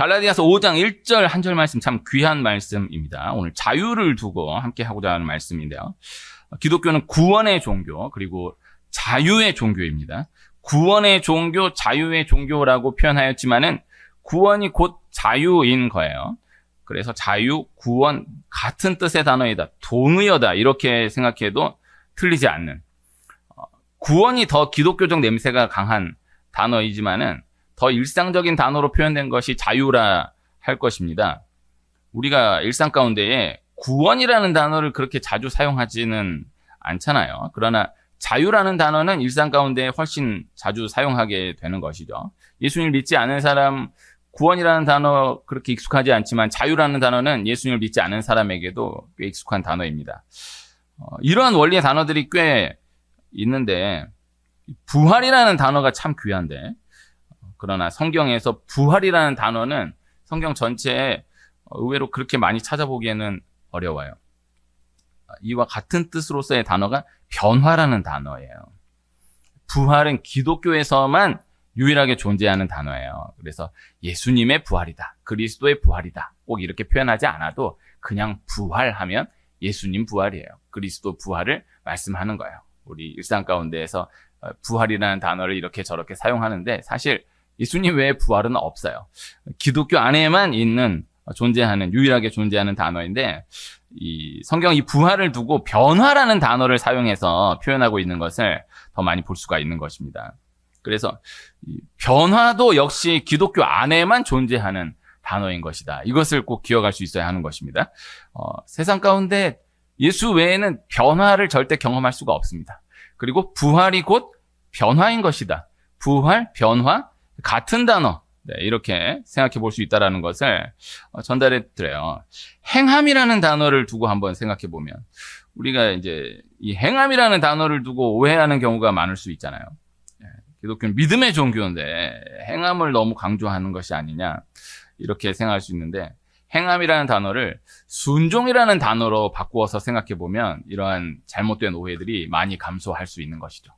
갈라디아서 5장 1절 한 절 말씀 참 귀한 말씀입니다. 오늘 자유를 두고 함께 하고자 하는 말씀인데요. 기독교는 구원의 종교 그리고 자유의 종교입니다. 구원의 종교, 자유의 종교라고 표현하였지만은 구원이 곧 자유인 거예요. 그래서 자유, 구원 같은 뜻의 단어이다. 동의어다. 이렇게 생각해도 틀리지 않는. 구원이 더 기독교적 냄새가 강한 단어이지만은 더 일상적인 단어로 표현된 것이 자유라 할 것입니다. 우리가 일상 가운데에 구원이라는 단어를 그렇게 자주 사용하지는 않잖아요. 그러나 자유라는 단어는 일상 가운데 훨씬 자주 사용하게 되는 것이죠. 예수님을 믿지 않은 사람, 구원이라는 단어 그렇게 익숙하지 않지만 자유라는 단어는 예수님을 믿지 않은 사람에게도 꽤 익숙한 단어입니다. 이러한 원리의 단어들이 꽤 있는데 부활이라는 단어가 참 귀한데 그러나 성경에서 부활이라는 단어는 성경 전체에 의외로 그렇게 많이 찾아보기에는 어려워요. 이와 같은 뜻으로서의 단어가 변화라는 단어예요. 부활은 기독교에서만 유일하게 존재하는 단어예요. 그래서 예수님의 부활이다, 그리스도의 부활이다 꼭 이렇게 표현하지 않아도 그냥 부활하면 예수님 부활이에요. 그리스도 부활을 말씀하는 거예요. 우리 일상 가운데에서 부활이라는 단어를 이렇게 저렇게 사용하는데 사실 예수님 외에 부활은 없어요. 기독교 안에만 있는 존재하는 유일하게 존재하는 단어인데 이 성경 이 부활을 두고 변화라는 단어를 사용해서 표현하고 있는 것을 더 많이 볼 수가 있는 것입니다. 그래서 이 변화도 역시 기독교 안에만 존재하는 단어인 것이다. 이것을 꼭 기억할 수 있어야 하는 것입니다. 세상 가운데 예수 외에는 변화를 절대 경험할 수가 없습니다. 그리고 부활이 곧 변화인 것이다. 부활, 변화 같은 단어. 네, 이렇게 생각해 볼 수 있다는 것을 전달해 드려요. 행함이라는 단어를 두고 한번 생각해 보면 우리가 이제 이 행함이라는 단어를 두고 오해하는 경우가 많을 수 있잖아요. 기독교는 믿음의 종교인데 행함을 너무 강조하는 것이 아니냐 이렇게 생각할 수 있는데 행함이라는 단어를 순종이라는 단어로 바꾸어서 생각해 보면 이러한 잘못된 오해들이 많이 감소할 수 있는 것이죠.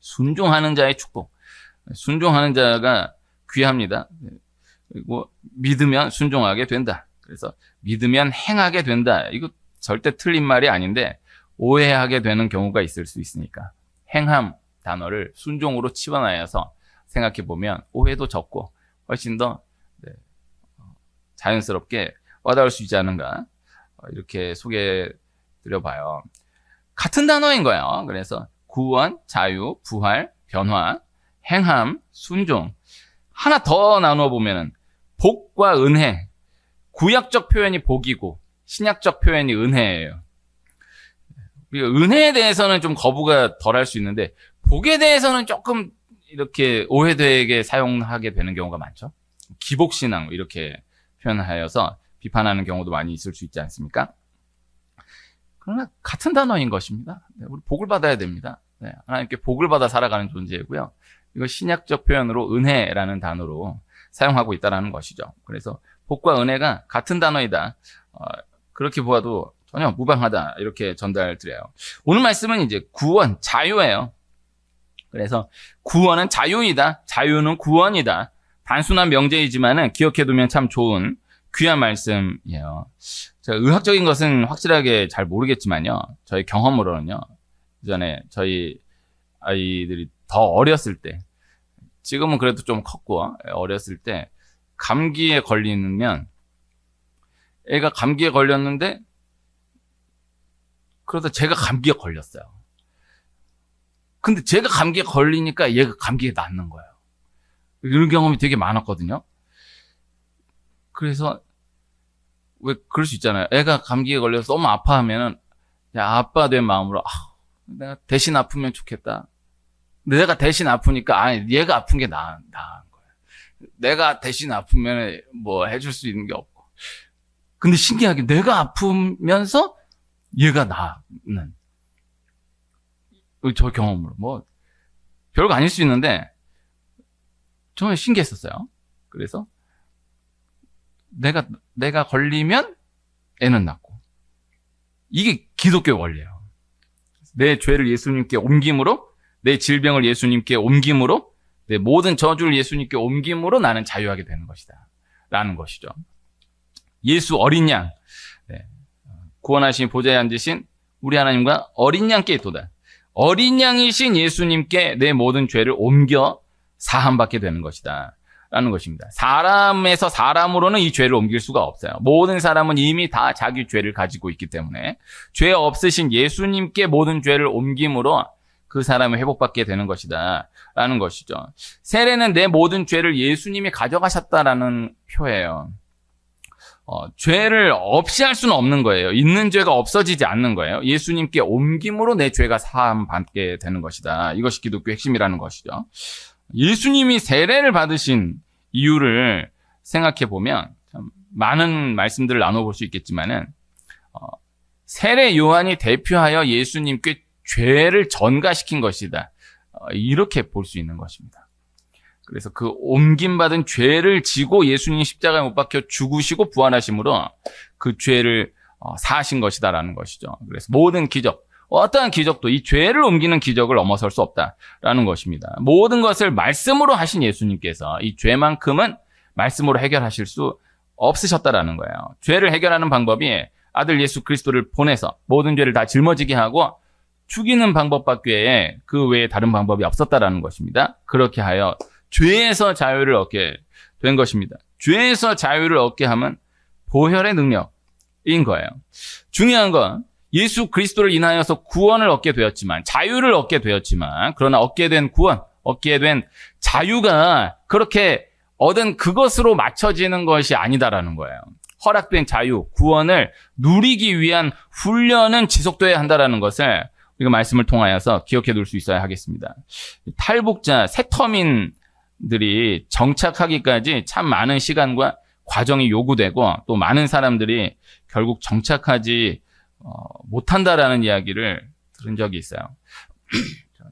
순종하는 자의 축복. 순종하는 자가 귀합니다. 그리고 믿으면 순종하게 된다. 그래서 믿으면 행하게 된다. 이거 절대 틀린 말이 아닌데 오해하게 되는 경우가 있을 수 있으니까 행함 단어를 순종으로 치환하여서 생각해 보면 오해도 적고 훨씬 더 자연스럽게 와닿을 수 있지 않은가 이렇게 소개해 드려봐요. 같은 단어인 거예요. 그래서 구원, 자유, 부활, 변화, 행함, 순종 하나 더 나누어 보면은 복과 은혜. 구약적 표현이 복이고 신약적 표현이 은혜예요. 우리가 은혜에 대해서는 좀 거부가 덜할 수 있는데 복에 대해서는 조금 이렇게 오해되게 사용하게 되는 경우가 많죠. 기복신앙 이렇게 표현하여서 비판하는 경우도 많이 있을 수 있지 않습니까? 그러나 같은 단어인 것입니다. 우리 복을 받아야 됩니다. 하나님께 복을 받아 살아가는 존재이고요. 이거 신약적 표현으로 은혜라는 단어로 사용하고 있다는 것이죠. 그래서 복과 은혜가 같은 단어이다. 그렇게 보아도 전혀 무방하다. 이렇게 전달드려요. 오늘 말씀은 이제 구원, 자유예요. 그래서 구원은 자유이다. 자유는 구원이다. 단순한 명제이지만은 기억해두면 참 좋은 귀한 말씀이에요. 제가 의학적인 것은 확실하게 잘 모르겠지만요. 저희 경험으로는요. 이전에 저희 아이들이 더 어렸을 때, 지금은 그래도 좀 컸고 어렸을 때 감기에 걸리면 애가 감기에 걸렸는데 그러다 제가 감기에 걸렸어요. 근데 제가 감기에 걸리니까 얘가 감기에 낫는 거예요. 이런 경험이 되게 많았거든요. 그래서 왜 그럴 수 있잖아요. 애가 감기에 걸려서 너무 아파하면은 아빠 된 마음으로 내가 대신 아프면 좋겠다. 근데 내가 대신 아프니까 얘가 아픈 게 나은 거예요. 내가 대신 아프면 뭐 해줄 수 있는 게 없고. 근데 신기하게 내가 아프면서 얘가 나는 저 경험으로 뭐 별거 아닐 수 있는데 정말 신기했었어요. 그래서 내가 걸리면 애는 낫고 이게 기독교 원리예요. 내 죄를 예수님께 옮김으로 내 질병을 예수님께 옮김으로 내 모든 저주를 예수님께 옮김으로 나는 자유하게 되는 것이다. 있다라는 것이죠. 예수 어린 양, 구원하신 보좌에 앉으신 우리 하나님과 어린 양께 있도다. 어린 양이신 예수님께 내 모든 죄를 옮겨 사함받게 되는 것이다 라는 것입니다. 사람에서 사람으로는 이 죄를 옮길 수가 없어요. 모든 사람은 이미 다 자기 죄를 가지고 있기 때문에 죄 없으신 예수님께 모든 죄를 옮김으로 그 사람을 회복받게 되는 것이다 라는 것이죠. 세례는 내 모든 죄를 예수님이 가져가셨다라는 표예요. 죄를 없이 할 수는 없는 거예요. 있는 죄가 없어지지 않는 거예요. 예수님께 옮김으로 내 죄가 사함 받게 되는 것이다. 이것이 기독교 핵심이라는 것이죠. 예수님이 세례를 받으신 이유를 생각해 보면 참 많은 말씀들을 나눠볼 수 있겠지만은 세례 요한이 대표하여 예수님께 죄를 전가시킨 것이다. 이렇게 볼 수 있는 것입니다. 그래서 그 옮김받은 죄를 지고 예수님 십자가에 못 박혀 죽으시고 부활하심으로 그 죄를 사하신 것이다라는 것이죠. 그래서 모든 기적, 어떠한 기적도 이 죄를 옮기는 기적을 넘어설 수 없다라는 것입니다. 모든 것을 말씀으로 하신 예수님께서 이 죄만큼은 말씀으로 해결하실 수 없으셨다라는 거예요. 죄를 해결하는 방법이 아들 예수 그리스도를 보내서 모든 죄를 다 짊어지게 하고 죽이는 방법밖에 그 외에 다른 방법이 없었다라는 것입니다. 그렇게 하여 죄에서 자유를 얻게 된 것입니다. 죄에서 자유를 얻게 하면 보혈의 능력인 거예요. 중요한 건 예수 그리스도를 인하여서 구원을 얻게 되었지만, 자유를 얻게 되었지만, 그러나 얻게 된 구원, 얻게 된 자유가 그렇게 얻은 그것으로 맞춰지는 것이 아니다라는 거예요. 허락된 자유, 구원을 누리기 위한 훈련은 지속돼야 한다라는 것을 우리가 말씀을 통하여서 기억해 둘 수 있어야 하겠습니다. 탈북자, 새터민들이 정착하기까지 참 많은 시간과 과정이 요구되고 또 많은 사람들이 결국 정착하지 못한다라는 이야기를 들은 적이 있어요.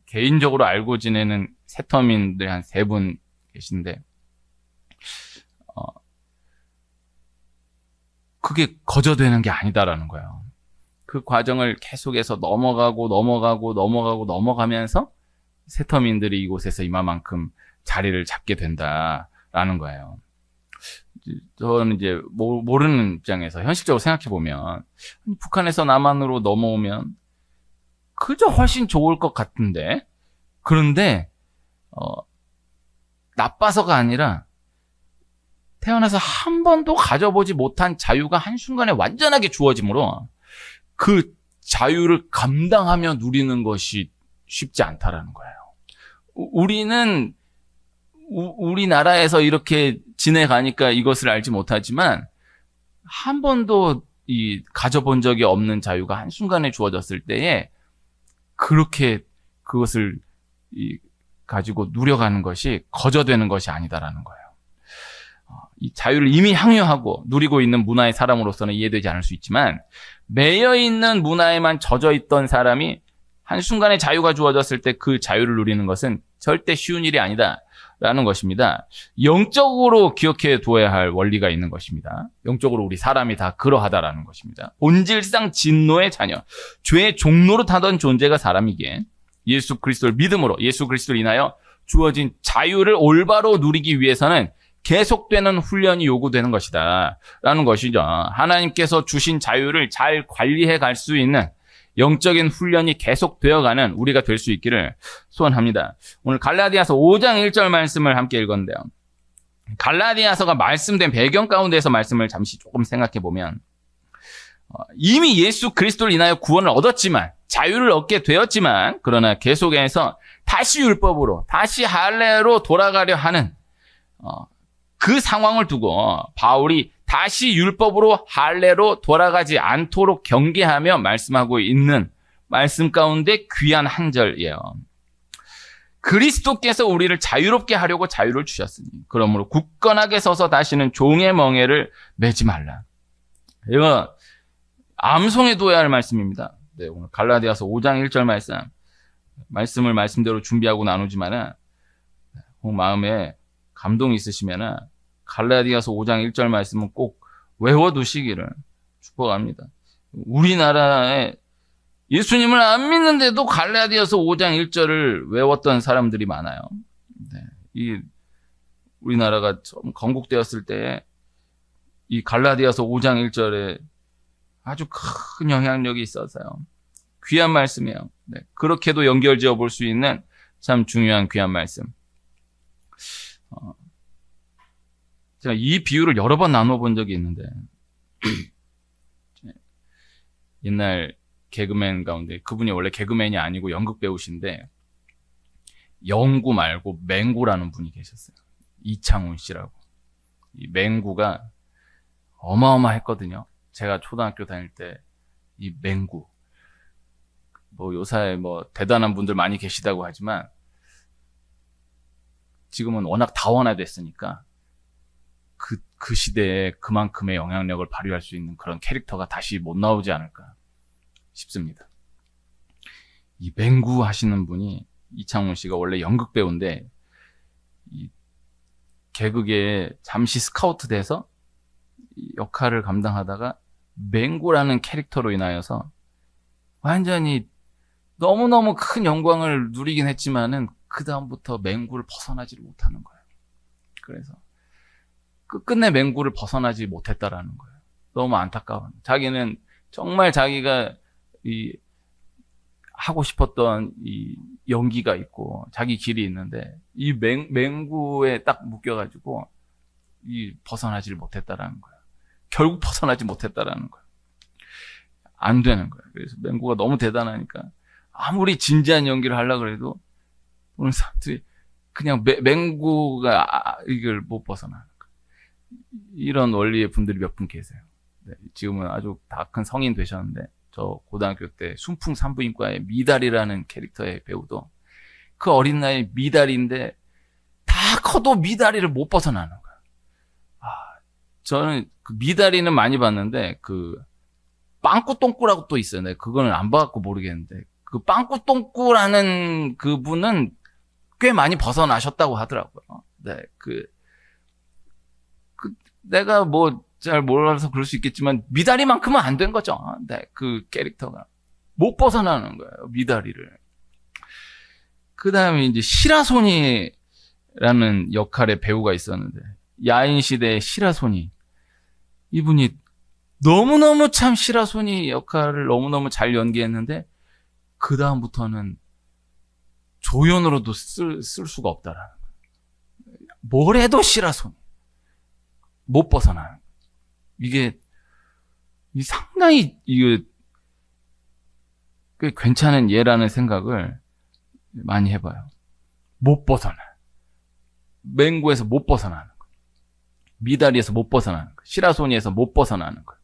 개인적으로 알고 지내는 새터민들 한 3분 계신데 그게 거저되는 게 아니다라는 거예요. 그 과정을 계속해서 넘어가면서 새터민들이 이곳에서 이만큼 자리를 잡게 된다라는 거예요. 저는 이제 모르는 입장에서 현실적으로 생각해 보면 북한에서 남한으로 넘어오면 그저 훨씬 좋을 것 같은데, 그런데 나빠서가 아니라 태어나서 한 번도 가져보지 못한 자유가 한순간에 완전하게 주어지므로 그 자유를 감당하며 누리는 것이 쉽지 않다라는 거예요. 우리는 우리나라에서 이렇게 지내가니까 이것을 알지 못하지만 한 번도 가져본 적이 없는 자유가 한순간에 주어졌을 때에 그렇게 그것을 가지고 누려가는 것이 거저되는 것이 아니다라는 거예요. 이 자유를 이미 향유하고 누리고 있는 문화의 사람으로서는 이해되지 않을 수 있지만 매여있는 문화에만 젖어있던 사람이 한순간에 자유가 주어졌을 때 그 자유를 누리는 것은 절대 쉬운 일이 아니다라는 것입니다. 영적으로 기억해 두어야 할 원리가 있는 것입니다. 영적으로 우리 사람이 다 그러하다라는 것입니다. 본질상 진노의 자녀, 죄의 종로로 타던 존재가 사람이기에 예수 그리스도를 믿음으로 예수 그리스도를 인하여 주어진 자유를 올바로 누리기 위해서는 계속되는 훈련이 요구되는 것이다 라는 것이죠. 하나님께서 주신 자유를 잘 관리해 갈 수 있는 영적인 훈련이 계속되어가는 우리가 될 수 있기를 소원합니다. 오늘 갈라디아서 5장 1절 말씀을 함께 읽었는데요. 갈라디아서가 말씀된 배경 가운데에서 말씀을 잠시 조금 생각해 보면 이미 예수 그리스도를 인하여 구원을 얻었지만, 자유를 얻게 되었지만, 그러나 계속해서 다시 율법으로, 다시 할례로 돌아가려 하는 그 상황을 두고 바울이 다시 율법으로 할례로 돌아가지 않도록 경계하며 말씀하고 있는 말씀 가운데 귀한 한 절이에요. 그리스도께서 우리를 자유롭게 하려고 자유를 주셨으니 그러므로 굳건하게 서서 다시는 종의 멍에를 매지 말라. 이거 암송해 둬야 할 말씀입니다. 네, 오늘 갈라디아서 5장 1절 말씀을 말씀대로 준비하고 나누지만은 마음에 감동이 있으시면은 갈라디아서 5장 1절 말씀은 꼭 외워두시기를 축복합니다. 우리나라에 예수님을 안 믿는데도 갈라디아서 5장 1절을 외웠던 사람들이 많아요. 네, 우리나라가 처음 건국되었을 때 이 갈라디아서 5장 1절에 아주 큰 영향력이 있어서요. 귀한 말씀이에요. 네, 그렇게도 연결지어 볼 수 있는 참 중요한 귀한 말씀. 제가 이 비유를 여러 번 나눠본 적이 있는데 옛날 개그맨 가운데 그분이 원래 개그맨이 아니고 연극 배우신데 영구 말고 맹구라는 분이 계셨어요. 이창훈 씨라고. 이 맹구가 어마어마했거든요. 제가 초등학교 다닐 때 이 맹구 뭐 요사에 뭐 대단한 분들 많이 계시다고 하지만 지금은 워낙 다원화됐으니까 그 시대에 그만큼의 영향력을 발휘할 수 있는 그런 캐릭터가 다시 못 나오지 않을까 싶습니다. 이 맹구 하시는 분이 이창훈 씨가 원래 연극 배우인데 이 개그계에 잠시 스카우트 돼서 역할을 감당하다가 맹구라는 캐릭터로 인하여서 완전히 너무너무 큰 영광을 누리긴 했지만은 그 다음부터 맹구를 벗어나지를 못하는 거예요. 그래서 끝끝내 맹구를 벗어나지 못했다라는 거예요. 너무 안타까워. 자기는 정말 자기가 하고 싶었던 이 연기가 있고 자기 길이 있는데 이 맹구에 딱 묶여가지고 벗어나지를 못했다라는 거예요. 결국 벗어나지 못했다라는 거예요. 안 되는 거예요. 그래서 맹구가 너무 대단하니까 아무리 진지한 연기를 하려고 해도 오늘 사람들이 그냥 맹구가 이걸 못 벗어나는 거예요. 이런 원리의 분들이 몇 분 계세요. 네, 지금은 아주 다 큰 성인 되셨는데 저 고등학교 때 순풍 산부인과의 미달이라는 캐릭터의 배우도 그 어린 나이에 미달인데 다 커도 미달이를 못 벗어나는 거예요. 저는 그 미달이는 많이 봤는데 그 빵꾸똥꾸라고 또 있어요. 네, 그거는 안 봐갖고 모르겠는데 그 빵꾸똥꾸라는 그분은 꽤 많이 벗어나셨다고 하더라고요. 네, 내가 뭐 잘 몰라서 그럴 수 있겠지만 미다리만큼은 안 된 거죠. 네, 그 캐릭터가 못 벗어나는 거예요. 미다리를. 그 다음에 이제 시라소니라는 역할의 배우가 있었는데 야인시대의 시라소니. 이분이 너무너무 참 시라소니 역할을 너무너무 잘 연기했는데 그 다음부터는 조연으로도 쓸 수가 없다라는 거예요. 뭘 해도 시라소니. 못 벗어나는 거예요. 이게 상당히 이게 꽤 괜찮은 예라는 생각을 많이 해봐요. 못 벗어나. 맹구에서 못 벗어나는 거. 미다리에서 못 벗어나는 거. 시라소니에서 못 벗어나는 거.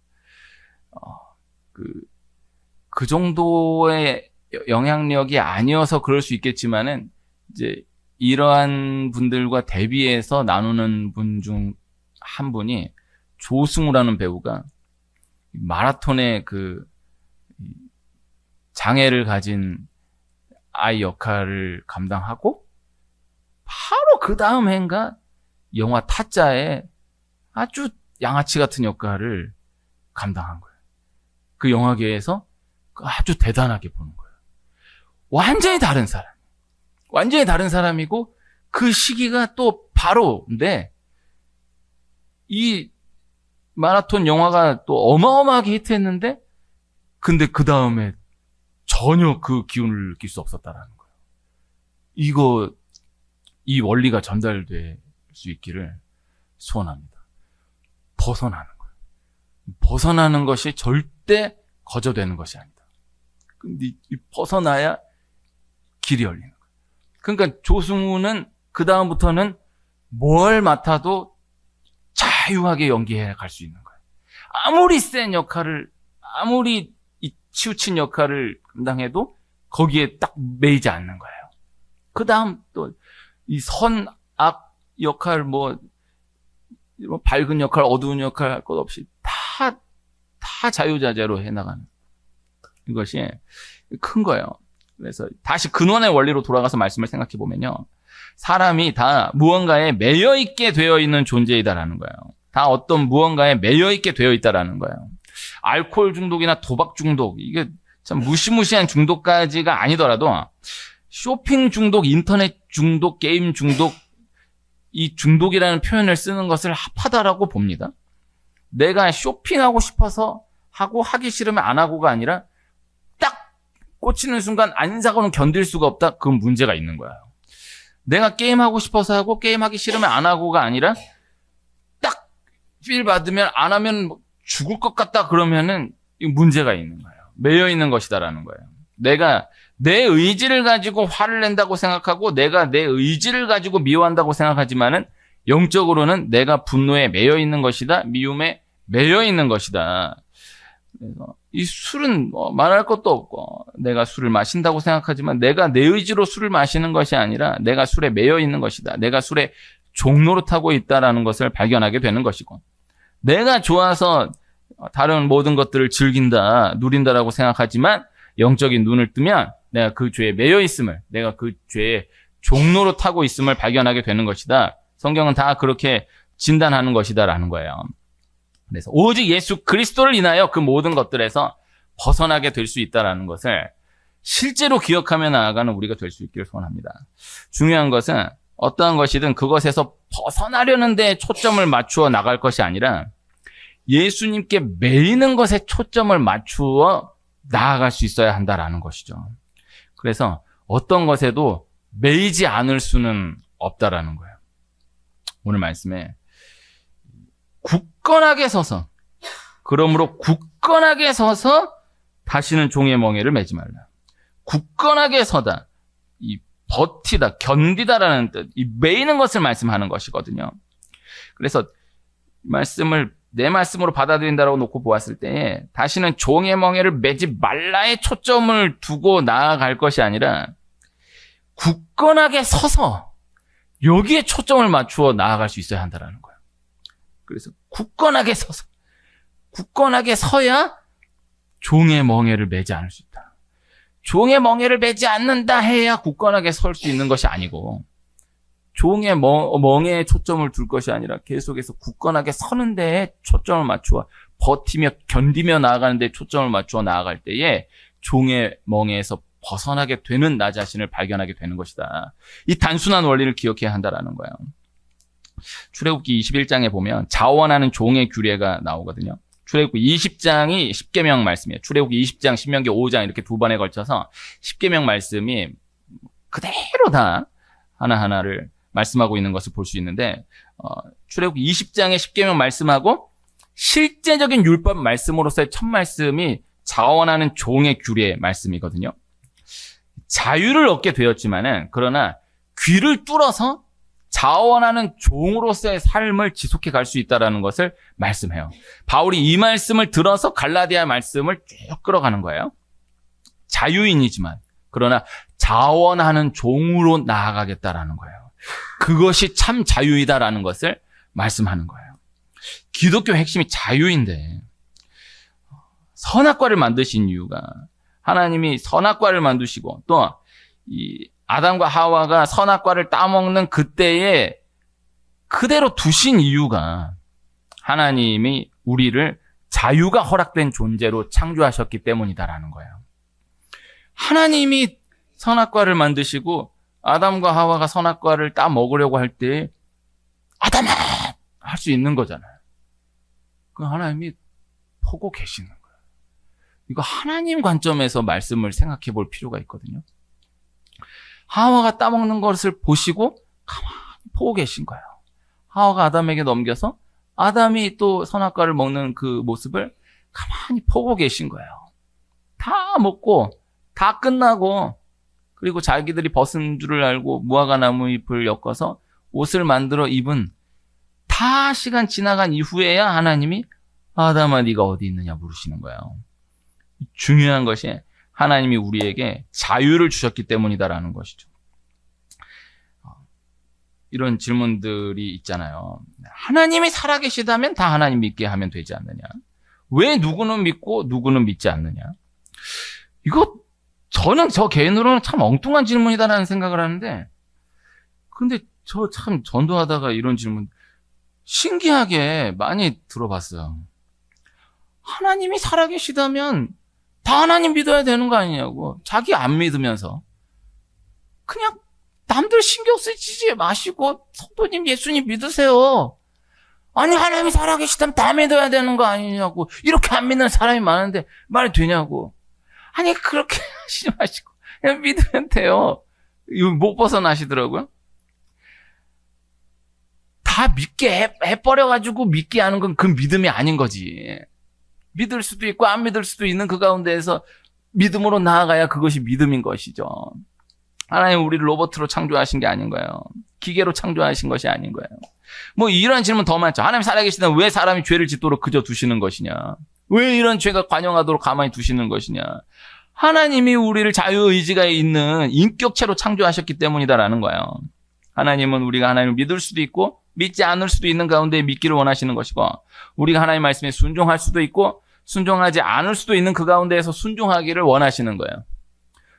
그 정도의 영향력이 아니어서 그럴 수 있겠지만은 이제 이러한 분들과 대비해서 나누는 분 중 한 분이 조승우라는 배우가 마라톤의 그 장애를 가진 아이 역할을 감당하고 바로 그 다음 해인가 영화 타짜에 아주 양아치 같은 역할을 감당한 거예요. 그 영화계에서 아주 대단하게 보는 거예요. 완전히 다른 사람. 완전히 다른 사람이고 그 시기가 또 바로인데 이 마라톤 영화가 또 어마어마하게 히트했는데 근데 그 다음에 전혀 그 기운을 느낄 수 없었다라는 거예요. 이 원리가 전달될 수 있기를 소원합니다. 벗어나는 거예요. 벗어나는 것이 절대 거저되는 것이 아니다. 근데 벗어나야 길이 열리는 거예요. 그러니까 조승우는 그 다음부터는 뭘 맡아도 자유하게 연기해 갈 수 있는 거예요. 아무리 센 역할을, 아무리 치우친 역할을 감당해도 거기에 딱 매이지 않는 거예요. 그 다음 또 이 선악 역할, 밝은 역할, 어두운 역할 할 것 없이 다 자유자재로 해나가는 이것이 큰 거예요. 그래서 다시 근원의 원리로 돌아가서 말씀을 생각해 보면요. 사람이 다 무언가에 매여 있게 되어 있는 존재이다라는 거예요. 다 어떤 무언가에 매여 있게 되어 있다라는 거예요. 알코올 중독이나 도박 중독, 이게 참 무시무시한 중독까지가 아니더라도 쇼핑 중독, 인터넷 중독, 게임 중독, 이 중독이라는 표현을 쓰는 것을 합하다라고 봅니다. 내가 쇼핑하고 싶어서 하고 하기 싫으면 안 하고가 아니라 딱 꽂히는 순간 안 사고는 견딜 수가 없다. 그건 문제가 있는 거예요. 내가 게임하고 싶어서 하고 게임하기 싫으면 안 하고가 아니라 딱 필 받으면 안 하면 죽을 것 같다 그러면은 문제가 있는 거예요. 매여 있는 것이다라는 거예요. 내가 내 의지를 가지고 화를 낸다고 생각하고 내가 내 의지를 가지고 미워한다고 생각하지만은 영적으로는 내가 분노에 매여 있는 것이다. 미움에 매여 있는 것이다. 그래서 이 술은 말할 것도 없고 내가 술을 마신다고 생각하지만 내가 내 의지로 술을 마시는 것이 아니라 내가 술에 매여 있는 것이다. 내가 술에 종노릇하고 있다라는 것을 발견하게 되는 것이고 내가 좋아서 다른 모든 것들을 즐긴다, 누린다라고 생각하지만 영적인 눈을 뜨면 내가 그 죄에 매여 있음을, 내가 그 죄에 종노릇하고 있음을 발견하게 되는 것이다. 성경은 다 그렇게 진단하는 것이다라는 거예요. 그래서 오직 예수 그리스도를 인하여 그 모든 것들에서 벗어나게 될 수 있다라는 것을 실제로 기억하며 나아가는 우리가 될 수 있기를 소원합니다. 중요한 것은 어떠한 것이든 그것에서 벗어나려는 데 초점을 맞추어 나갈 것이 아니라 예수님께 매이는 것에 초점을 맞추어 나아갈 수 있어야 한다라는 것이죠. 그래서 어떤 것에도 매이지 않을 수는 없다라는 거예요. 오늘 말씀에 굳건하게 서서, 그러므로 굳건하게 서서 다시는 종의 멍에를 매지 말라. 굳건하게 서다, 이 버티다, 견디다라는 뜻, 이 매이는 것을 말씀하는 것이거든요. 그래서 말씀을 내 말씀으로 받아들인다라고 놓고 보았을 때에 다시는 종의 멍에를 매지 말라에 초점을 두고 나아갈 것이 아니라 굳건하게 서서 여기에 초점을 맞추어 나아갈 수 있어야 한다는 거예요. 그래서 굳건하게 서서, 굳건하게 서야 종의 멍에를 매지 않을 수 있다. 종의 멍에를 매지 않는다 해야 굳건하게 설 수 있는 것이 아니고 종의 멍에에 초점을 둘 것이 아니라 계속해서 굳건하게 서는 데에 초점을 맞추어 버티며 견디며 나아가는 데에 초점을 맞추어 나아갈 때에 종의 멍에에서 벗어나게 되는 나 자신을 발견하게 되는 것이다. 이 단순한 원리를 기억해야 한다라는 거예요. 출애굽기 21장에 보면 자원하는 종의 규례가 나오거든요. 출애굽기 20장이 10계명 말씀이에요. 출애굽기 20장, 신명기 5장 이렇게 두 번에 걸쳐서 10계명 말씀이 그대로 다 하나하나를 말씀하고 있는 것을 볼 수 있는데 출애굽기 20장의 10계명 말씀하고 실제적인 율법 말씀으로서의 첫 말씀이 자원하는 종의 규례 말씀이거든요. 자유를 얻게 되었지만은 그러나 귀를 뚫어서 자원하는 종으로서의 삶을 지속해 갈 수 있다는 것을 말씀해요. 바울이 이 말씀을 들어서 갈라디아 말씀을 쭉 끌어가는 거예요. 자유인이지만 그러나 자원하는 종으로 나아가겠다라는 거예요. 그것이 참 자유이다라는 것을 말씀하는 거예요. 기독교 핵심이 자유인데 선악과를 만드신 이유가 하나님이 선악과를 만드시고 또 이 아담과 하와가 선악과를 따먹는 그때에 그대로 두신 이유가 하나님이 우리를 자유가 허락된 존재로 창조하셨기 때문이다라는 거예요. 하나님이 선악과를 만드시고 아담과 하와가 선악과를 따먹으려고 할 때 아담아! 할 수 있는 거잖아요. 그 하나님이 보고 계시는 거예요. 이거 하나님 관점에서 말씀을 생각해 볼 필요가 있거든요. 하와가 따먹는 것을 보시고 가만히 보고 계신 거예요. 하와가 아담에게 넘겨서 아담이 또 선악과를 먹는 그 모습을 가만히 보고 계신 거예요. 다 먹고 다 끝나고 그리고 자기들이 벗은 줄을 알고 무화과 나무 잎을 엮어서 옷을 만들어 입은 다 시간 지나간 이후에야 하나님이 아담아 네가 어디 있느냐 물으시는 거예요. 중요한 것이 하나님이 우리에게 자유를 주셨기 때문이다라는 것이죠. 이런 질문들이 있잖아요. 하나님이 살아계시다면 다 하나님 믿게 하면 되지 않느냐? 왜 누구는 믿고 누구는 믿지 않느냐? 이거 저는 저 개인으로는 참 엉뚱한 질문이다라는 생각을 하는데 근데 저 참 전도하다가 이런 질문 신기하게 많이 들어봤어요. 하나님이 살아계시다면 다 하나님 믿어야 되는 거 아니냐고. 자기 안 믿으면서 그냥 남들 신경 쓰지 마시고 성도님 예수님 믿으세요. 아니 하나님이 살아계시다면 다 믿어야 되는 거 아니냐고. 이렇게 안 믿는 사람이 많은데 말이 되냐고. 아니 그렇게 하시지 마시고 그냥 믿으면 돼요. 이거 못 벗어나시더라고요. 다 믿게 해버려가지고 믿게 하는 건 그 믿음이 아닌 거지. 믿을 수도 있고 안 믿을 수도 있는 그 가운데에서 믿음으로 나아가야 그것이 믿음인 것이죠. 하나님 우리를 로봇으로 창조하신 게 아닌 거예요. 기계로 창조하신 것이 아닌 거예요. 뭐 이런 질문 더 많죠. 하나님 살아계시다 왜 사람이 죄를 짓도록 그저 두시는 것이냐. 왜 이런 죄가 관영하도록 가만히 두시는 것이냐. 하나님이 우리를 자유의지가 있는 인격체로 창조하셨기 때문이다라는 거예요. 하나님은 우리가 하나님을 믿을 수도 있고 믿지 않을 수도 있는 가운데 믿기를 원하시는 것이고, 우리가 하나님 말씀에 순종할 수도 있고 순종하지 않을 수도 있는 그 가운데에서 순종하기를 원하시는 거예요.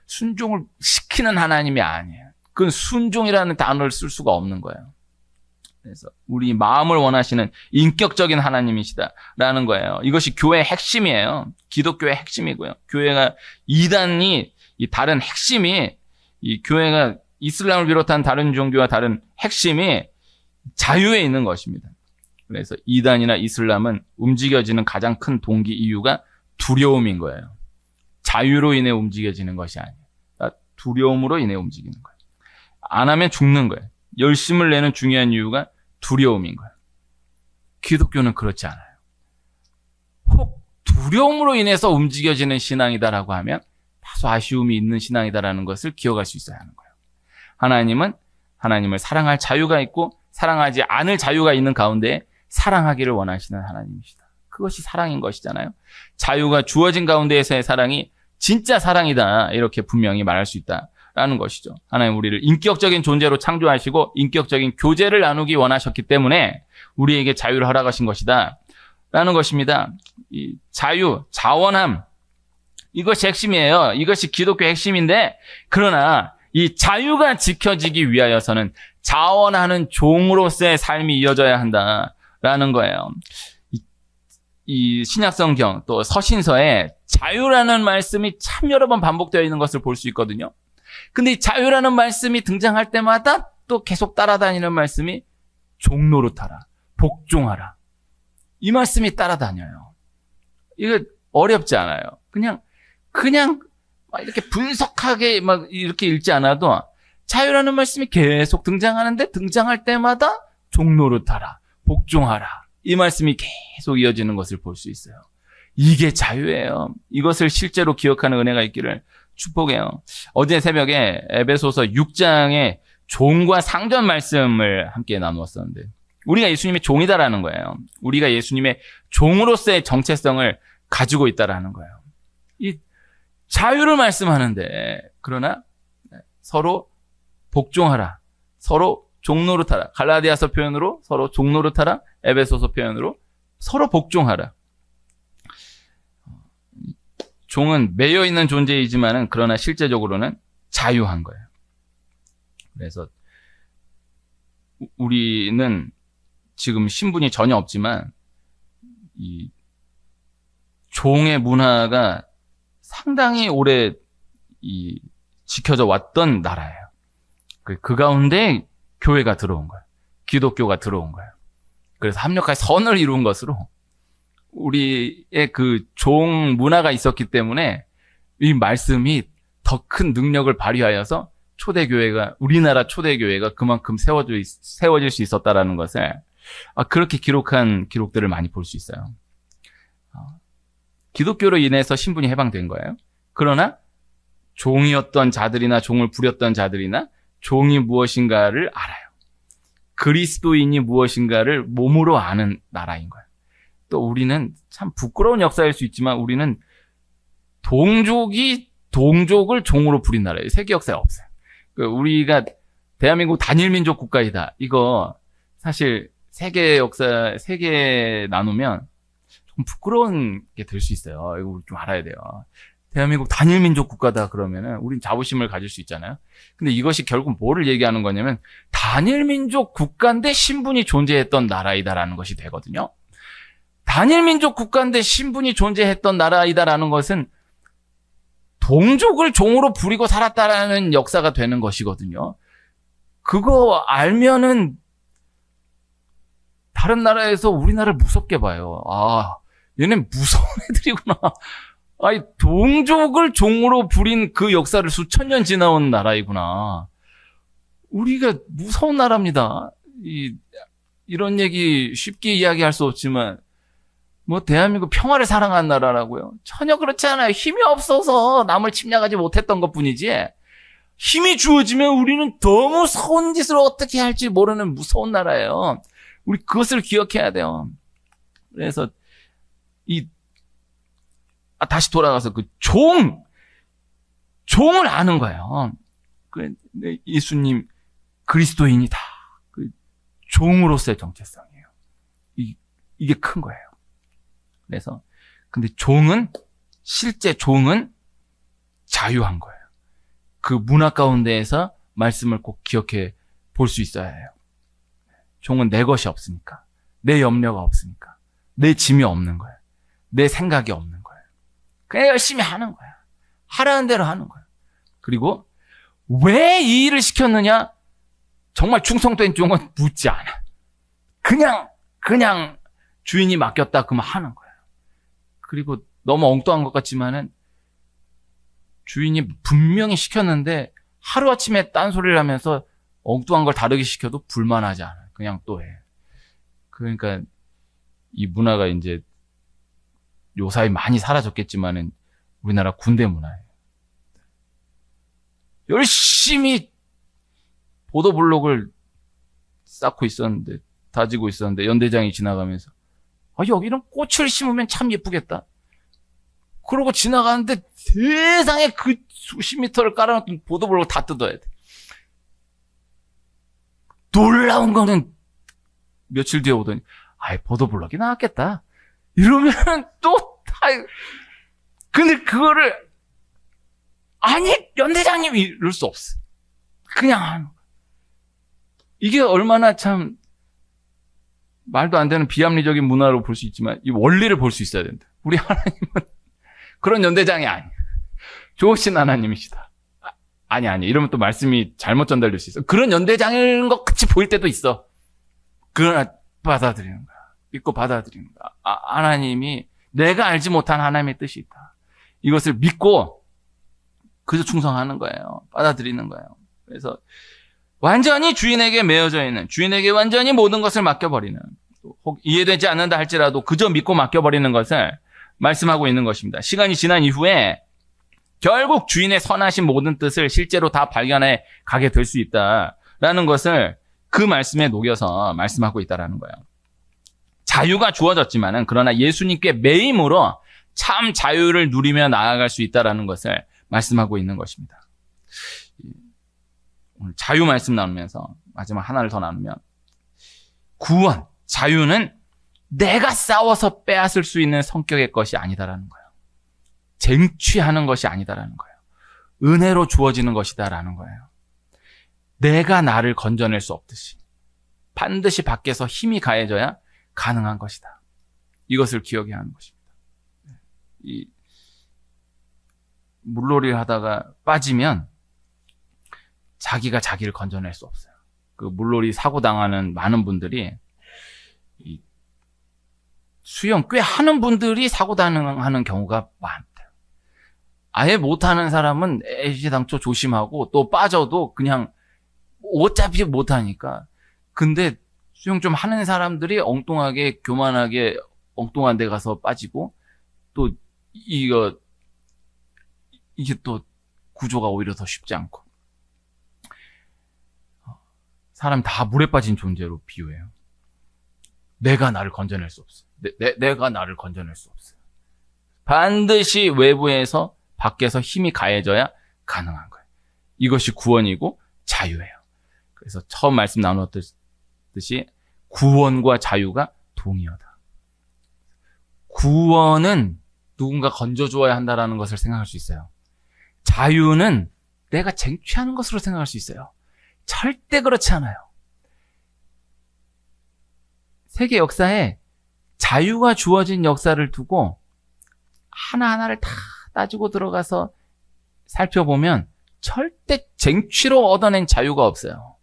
순종을 시키는 하나님이 아니에요. 그건 순종이라는 단어를 쓸 수가 없는 거예요. 그래서 우리 마음을 원하시는 인격적인 하나님이시다라는 거예요. 이것이 교회의 핵심이에요. 기독교의 핵심이고요. 교회가 이단이 이 다른 핵심이, 이 교회가 이슬람을 비롯한 다른 종교와 다른 핵심이 자유에 있는 것입니다. 그래서 이단이나 이슬람은 움직여지는 가장 큰 동기 이유가 두려움인 거예요. 자유로 인해 움직여지는 것이 아니에요. 두려움으로 인해 움직이는 거예요. 안 하면 죽는 거예요. 열심을 내는 중요한 이유가 두려움인 거예요. 기독교는 그렇지 않아요. 혹 두려움으로 인해서 움직여지는 신앙이다라고 하면 다소 아쉬움이 있는 신앙이다라는 것을 기억할 수 있어야 하는 거예요. 하나님은 하나님을 사랑할 자유가 있고 사랑하지 않을 자유가 있는 가운데 사랑하기를 원하시는 하나님이시다. 그것이 사랑인 것이잖아요. 자유가 주어진 가운데에서의 사랑이 진짜 사랑이다. 이렇게 분명히 말할 수 있다라는 것이죠. 하나님 우리를 인격적인 존재로 창조하시고 인격적인 교제를 나누기 원하셨기 때문에 우리에게 자유를 허락하신 것이다. 라는 것입니다. 이 자유, 자원함, 이것이 핵심이에요. 이것이 기독교의 핵심인데, 그러나 이 자유가 지켜지기 위하여서는 자원하는 종으로서의 삶이 이어져야 한다라는 거예요. 이 신약성경 또 서신서에 자유라는 말씀이 참 여러 번 반복되어 있는 것을 볼 수 있거든요. 근데 이 자유라는 말씀이 등장할 때마다 또 계속 따라다니는 말씀이 종노릇하라, 복종하라. 이 말씀이 따라다녀요. 이거 어렵지 않아요. 그냥 막 이렇게 분석하게 막 이렇게 읽지 않아도 자유라는 말씀이 계속 등장하는데 등장할 때마다 종노릇하라, 복종하라. 이 말씀이 계속 이어지는 것을 볼 수 있어요. 이게 자유예요. 이것을 실제로 기억하는 은혜가 있기를 축복해요. 어제 새벽에 에베소서 6장의 종과 상전 말씀을 함께 나누었었는데, 우리가 예수님의 종이다라는 거예요. 우리가 예수님의 종으로서의 정체성을 가지고 있다라는 거예요. 이 자유를 말씀하는데, 그러나 서로 복종하라, 서로 종노릇하라. 갈라디아서 표현으로 서로 종노릇하라, 에베소서 표현으로 서로 복종하라. 종은 매여 있는 존재이지만은 그러나 실제적으로는 자유한 거예요. 그래서 우리는 지금 신분이 전혀 없지만 이 종의 문화가 상당히 오래 지켜져 왔던 나라예요. 그 가운데 교회가 들어온 거예요. 기독교가 들어온 거예요. 그래서 합력할 선을 이룬 것으로 우리의 그 종 문화가 있었기 때문에 이 말씀이 더 큰 능력을 발휘하여서 초대교회가, 우리나라 초대교회가 그만큼 세워질 수 있었다라는 것을 그렇게 기록한 기록들을 많이 볼 수 있어요. 기독교로 인해서 신분이 해방된 거예요. 그러나 종이었던 자들이나 종을 부렸던 자들이나 종이 무엇인가를 알아요. 그리스도인이 무엇인가를 몸으로 아는 나라인 거예요. 또 우리는 참 부끄러운 역사일 수 있지만 우리는 동족이 동족을 종으로 부린 나라예요. 세계 역사에 없어요. 우리가 대한민국 단일민족 국가이다. 이거 사실 세계 역사, 세계 나누면 좀 부끄러운 게 될 수 있어요. 이거 우리 좀 알아야 돼요. 대한민국 단일민족 국가다 그러면은 우린 자부심을 가질 수 있잖아요. 근데 이것이 결국 뭐를 얘기하는 거냐면 단일민족 국가인데 신분이 존재했던 나라이다라는 것이 되거든요. 단일민족 국가인데 신분이 존재했던 나라이다라는 것은 동족을 종으로 부리고 살았다라는 역사가 되는 것이거든요. 그거 알면은 다른 나라에서 우리나라를 무섭게 봐요. 아, 얘네 무서운 애들이구나. 아니, 동족을 종으로 부린 그 역사를 수천 년 지나온 나라이구나. 우리가 무서운 나라입니다. 이런 얘기 쉽게 이야기할 수 없지만, 뭐, 대한민국 평화를 사랑한 나라라고요? 전혀 그렇지 않아요. 힘이 없어서 남을 침략하지 못했던 것 뿐이지, 힘이 주어지면 우리는 더 무서운 짓을 어떻게 할지 모르는 무서운 나라예요. 우리 그것을 기억해야 돼요. 그래서, 다시 돌아가서 종을 아는 거예요. 예수님 그리스도인이다. 종으로서의 정체성이에요. 이게 큰 거예요. 그래서, 근데 실제 종은 자유한 거예요. 그 문화 가운데에서 말씀을 꼭 기억해 볼 수 있어야 해요. 종은 내 것이 없으니까, 내 염려가 없으니까, 내 짐이 없는 거예요. 내 생각이 없는 거예요. 그냥 열심히 하는 거야. 하라는 대로 하는 거야. 그리고 왜 이 일을 시켰느냐? 정말 충성된 종은 묻지 않아. 그냥 주인이 맡겼다 그러면 하는 거야. 그리고 너무 엉뚱한 것 같지만은 주인이 분명히 시켰는데 하루아침에 딴소리를 하면서 엉뚱한 걸 다르게 시켜도 불만하지 않아. 그냥 또 해. 그러니까 이 문화가 이제 요사이 많이 사라졌겠지만은 우리나라 군대 문화예요. 열심히 보도블록을 쌓고 있었는데, 다지고 있었는데 연대장이 지나가면서 여기는 꽃을 심으면 참 예쁘겠다. 그러고 지나가는데 세상에 그 수십 미터를 깔아놓은 보도블록 다 뜯어야 돼. 놀라운 거는 며칠 뒤에 오더니 보도블록이 나왔겠다. 이러면 또 근데 그거를 연대장님이 이럴 수 없어. 그냥 하는 거야. 이게 얼마나 참 말도 안 되는 비합리적인 문화로 볼 수 있지만 이 원리를 볼 수 있어야 된다. 우리 하나님은 그런 연대장이 아니야. 좋으신 하나님이시다. 아니. 이러면 또 말씀이 잘못 전달될 수 있어. 그런 연대장인 것 같이 보일 때도 있어. 그러나 받아들이는 거야. 믿고 받아들이는 거야. 하나님이 내가 알지 못한 하나님의 뜻이 있다. 이것을 믿고 그저 충성하는 거예요. 받아들이는 거예요. 그래서 완전히 주인에게 매여져 있는, 주인에게 완전히 모든 것을 맡겨버리는, 혹 이해되지 않는다 할지라도 그저 믿고 맡겨버리는 것을 말씀하고 있는 것입니다. 시간이 지난 이후에 결국 주인의 선하신 모든 뜻을 실제로 다 발견해 가게 될 수 있다라는 것을 그 말씀에 녹여서 말씀하고 있다라는 거예요. 자유가 주어졌지만은 그러나 예수님께 매임으로 참 자유를 누리며 나아갈 수 있다라는 것을 말씀하고 있는 것입니다. 오늘 자유 말씀 나누면서 마지막 하나를 더 나누면 구원, 자유는 내가 싸워서 빼앗을 수 있는 성격의 것이 아니다라는 거예요. 쟁취하는 것이 아니다라는 거예요. 은혜로 주어지는 것이다라는 거예요. 내가 나를 건져낼 수 없듯이 반드시 밖에서 힘이 가해져야 가능한 것이다. 이것을 기억해야 하는 것입니다. 물놀이를 하다가 빠지면 자기가 자기를 건져낼 수 없어요. 그 물놀이 사고 당하는 많은 분들이 수영 꽤 하는 분들이 사고 당하는 경우가 많대요. 아예 못하는 사람은 애시당초 조심하고 또 빠져도 그냥 어차피 못하니까. 근데 수영 좀 하는 사람들이 엉뚱하게 교만하게 엉뚱한 데 가서 빠지고 또 이게 또 구조가 오히려 더 쉽지 않고 사람 다 물에 빠진 존재로 비유해요. 내가 나를 건져낼 수 없어. 내가 나를 건져낼 수 없어요. 반드시 외부에서 밖에서 힘이 가해져야 가능한 거예요. 이것이 구원이고 자유예요. 그래서 처음 말씀 나누었듯이 구원과 자유가 동의어다. 구원은 누군가 건져주어야 한다라는 것을 생각할 수 있어요. 자유는 내가 쟁취하는 것으로 생각할 수 있어요. 절대 그렇지 않아요. 세계 역사에 자유가 주어진 역사를 두고 하나하나를 다 따지고 들어가서 살펴보면 절대 쟁취로 얻어낸 자유가 없어요.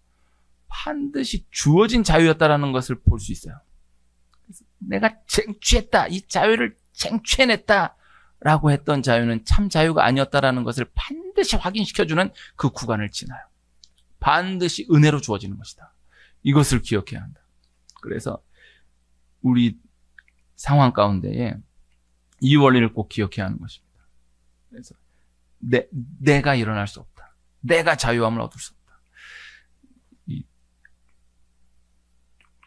반드시 주어진 자유였다라는 것을 볼 수 있어요. 내가 쟁취했다. 이 자유를 쟁취해냈다. 라고 했던 자유는 참 자유가 아니었다라는 것을 반드시 확인시켜주는 그 구간을 지나요. 반드시 은혜로 주어지는 것이다. 이것을 기억해야 한다. 그래서 우리 상황 가운데에 이 원리를 꼭 기억해야 하는 것입니다. 그래서 내가 일어날 수 없다. 내가 자유함을 얻을 수 없다. 이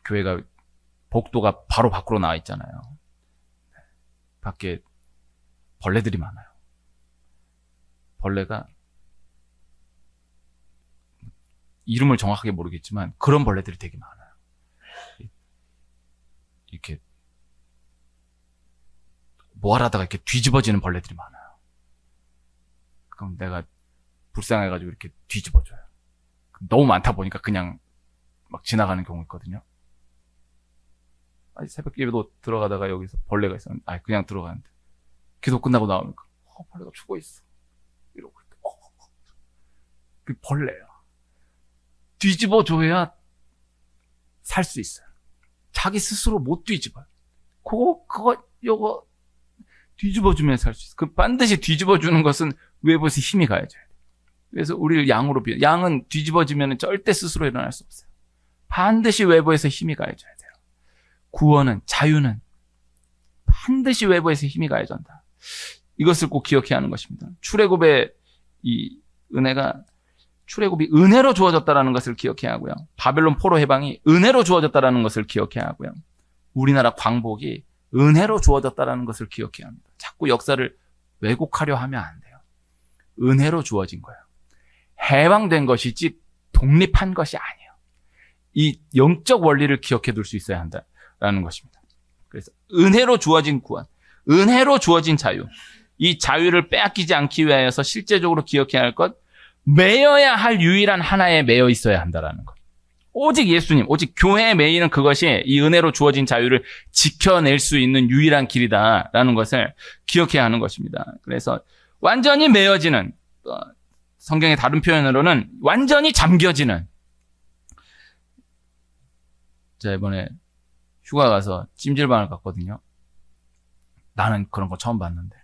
교회가 복도가 바로 밖으로 나와 있잖아요. 밖에 벌레들이 많아요. 벌레가 이름을 정확하게 모르겠지만 그런 벌레들이 되게 많아요. 이렇게 뭐 하다가 이렇게 뒤집어지는 벌레들이 많아요. 그럼 내가 불쌍해가지고 이렇게 뒤집어줘요. 너무 많다 보니까 그냥 막 지나가는 경우 있거든요. 새벽 예배도 들어가다가 여기서 벌레가 있었는데 그냥 들어가는데 기도 끝나고 나오니까 벌레가 죽어 있어. 이러고 그 벌레야. 뒤집어줘야 살 수 있어요. 자기 스스로 못 뒤집어요. 요거 뒤집어주면 살 수 있어요. 그 반드시 뒤집어주는 것은 외부에서 힘이 가해져야 돼요. 그래서 우리를 양으로 비유. 양은 뒤집어지면 절대 스스로 일어날 수 없어요. 반드시 외부에서 힘이 가해져야 돼요. 구원은, 자유는 반드시 외부에서 힘이 가해진다. 이것을 꼭 기억해야 하는 것입니다. 출애굽의 이 은혜가 출애굽이 은혜로 주어졌다라는 것을 기억해야 하고요. 바벨론 포로 해방이 은혜로 주어졌다라는 것을 기억해야 하고요. 우리나라 광복이 은혜로 주어졌다라는 것을 기억해야 합니다. 자꾸 역사를 왜곡하려 하면 안 돼요. 은혜로 주어진 거예요. 해방된 것이지 독립한 것이 아니에요. 이 영적 원리를 기억해 둘 수 있어야 한다라는 것입니다. 그래서 은혜로 주어진 구원, 은혜로 주어진 자유, 이 자유를 빼앗기지 않기 위하여서 실제적으로 기억해야 할 것, 매여야 할 유일한 하나에 매여 있어야 한다라는 것. 오직 예수님, 오직 교회에 매이는 그것이 이 은혜로 주어진 자유를 지켜낼 수 있는 유일한 길이다라는 것을 기억해야 하는 것입니다. 그래서 완전히 매여지는, 성경의 다른 표현으로는 완전히 잠겨지는. 제가 이번에 휴가 가서 찜질방을 갔거든요. 나는 그런 거 처음 봤는데.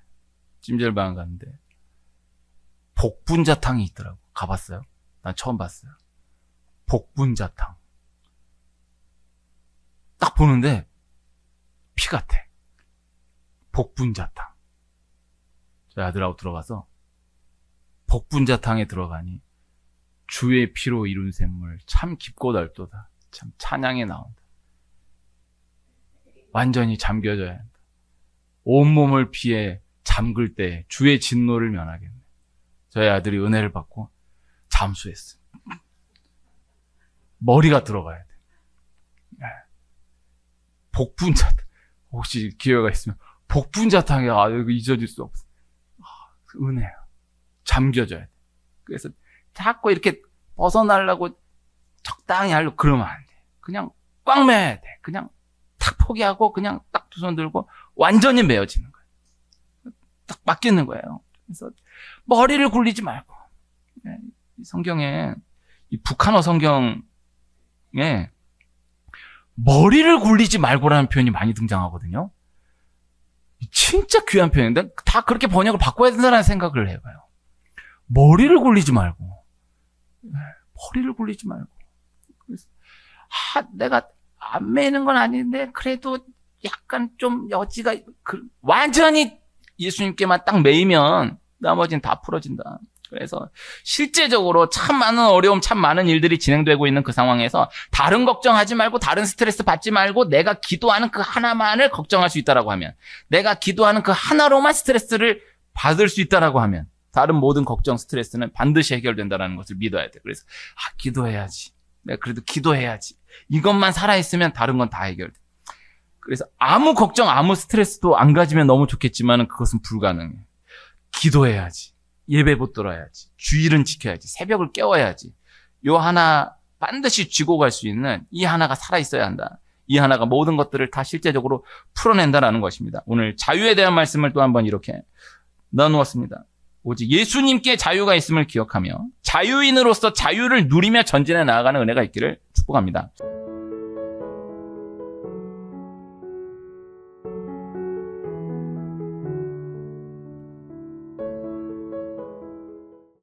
찜질방을 갔는데 복분자탕이 있더라고. 가봤어요? 난 처음 봤어요. 복분자탕. 딱 보는데 피 같아. 복분자탕. 저희 아들하고 들어가서 복분자탕에 들어가니 주의 피로 이룬 샘물 참 깊고 넓도다. 참 찬양에 나온다. 완전히 잠겨져야 한다. 온몸을 피해 잠글 때 주의 진노를 면하겠네. 저희 아들이 은혜를 받고 잠수했어요. 머리가 들어가야 돼. 복분자탕. 혹시 기회가 있으면 복분자탕이 이거 잊어질 수 없어. 은혜야. 잠겨져야 돼. 그래서 자꾸 이렇게 벗어나려고 적당히 하려고 그러면 안 돼. 그냥 꽉 매야 돼. 그냥 탁 포기하고 그냥 딱 두 손 들고 완전히 매어지는 거예요. 딱 맡기는 거예요. 그래서 머리를 굴리지 말고. 성경에, 이 북한어 성경에 머리를 굴리지 말고라는 표현이 많이 등장하거든요. 진짜 귀한 표현인데 다 그렇게 번역을 바꿔야 된다는 생각을 해봐요. 머리를 굴리지 말고. 머리를 굴리지 말고. 그래서, 내가 안 매는 건 아닌데 그래도 약간 좀 여지가 완전히 예수님께만 딱 매이면 나머지는 다 풀어진다. 그래서 실제적으로 참 많은 어려움, 참 많은 일들이 진행되고 있는 그 상황에서 다른 걱정하지 말고 다른 스트레스 받지 말고 내가 기도하는 그 하나만을 걱정할 수 있다라고 하면, 내가 기도하는 그 하나로만 스트레스를 받을 수 있다라고 하면 다른 모든 걱정, 스트레스는 반드시 해결된다는 것을 믿어야 돼. 그래서 기도해야지. 내가 그래도 기도해야지. 이것만 살아있으면 다른 건 다 해결돼. 그래서 아무 걱정, 아무 스트레스도 안 가지면 너무 좋겠지만 그것은 불가능해. 기도해야지. 예배 붙들어야지. 주일은 지켜야지. 새벽을 깨워야지. 요 하나 반드시 쥐고 갈 수 있는 이 하나가 살아있어야 한다. 이 하나가 모든 것들을 다 실제적으로 풀어낸다라는 것입니다. 오늘 자유에 대한 말씀을 또 한번 이렇게 나누었습니다. 오직 예수님께 자유가 있음을 기억하며 자유인으로서 자유를 누리며 전진해 나아가는 은혜가 있기를 축복합니다.